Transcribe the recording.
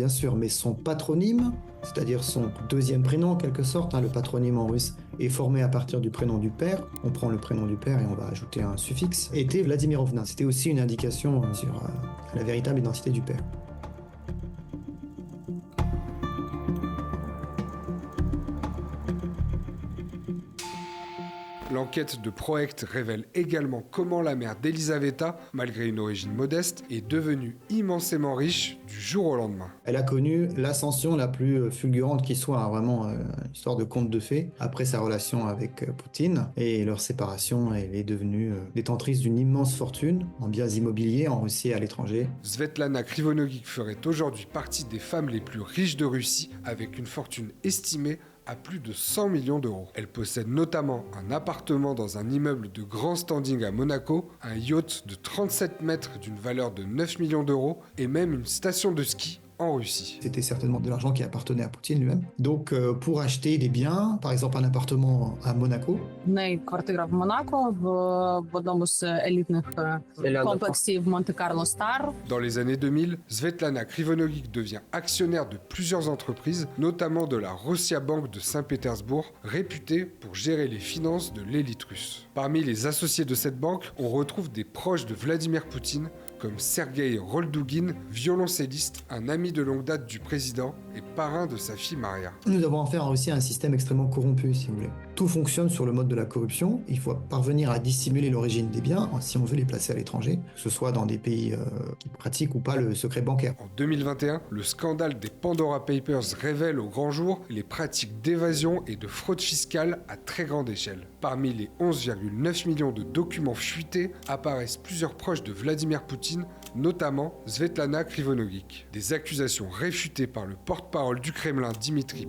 Bien sûr, mais son patronyme, c'est-à-dire son deuxième prénom en quelque sorte, le patronyme en russe est formé à partir du prénom du père, on prend le prénom du père et on va ajouter un suffixe, était Vladimirovna. C'était aussi une indication sur la véritable identité du père. L'enquête de Proect révèle également comment la mère d'Elisaveta, malgré une origine modeste, est devenue immensément riche du jour au lendemain. Elle a connu l'ascension la plus fulgurante qui soit, vraiment une histoire de conte de fées, après sa relation avec Poutine et leur séparation. Elle est devenue détentrice d'une immense fortune en biens immobiliers en Russie et à l'étranger. Svetlana Krivonogic ferait aujourd'hui partie des femmes les plus riches de Russie, avec une fortune estimée à plus de 100 millions d'euros. Elle possède notamment un appartement dans un immeuble de grand standing à Monaco, un yacht de 37 mètres d'une valeur de 9 millions d'euros et même une station de ski en Russie. C'était certainement de l'argent qui appartenait à Poutine lui-même. Donc pour acheter des biens, par exemple un appartement à Monaco, В неї квартира в Монако, в одному з елітних комплексів Монте-Карло Стар. Dans les années 2000, Svetlana Krivonogic devient actionnaire de plusieurs entreprises, notamment de la Rossia Bank de Saint-Pétersbourg, réputée pour gérer les finances de l'élite russe. Parmi les associés de cette banque, on retrouve des proches de Vladimir Poutine, comme Sergei Roldugin, violoncelliste, un ami de longue date du président et parrain de sa fille Maria. nous avons affaire aussi à un système extrêmement corrompu, si vous voulez. Tout fonctionne sur le mode de la corruption. Il faut parvenir à dissimuler l'origine des biens si on veut les placer à l'étranger, que ce soit dans des pays qui pratiquent ou pas le secret bancaire. En 2021, le scandale des Pandora Papers révèle au grand jour les pratiques d'évasion et de fraude fiscale à très grande échelle. Parmi les 11,9 millions de documents fuités apparaissent plusieurs proches de Vladimir Poutine, notamment Svetlana Krivonogic. Des accusations réfutées par le porte-parole du Kremlin, Dmitri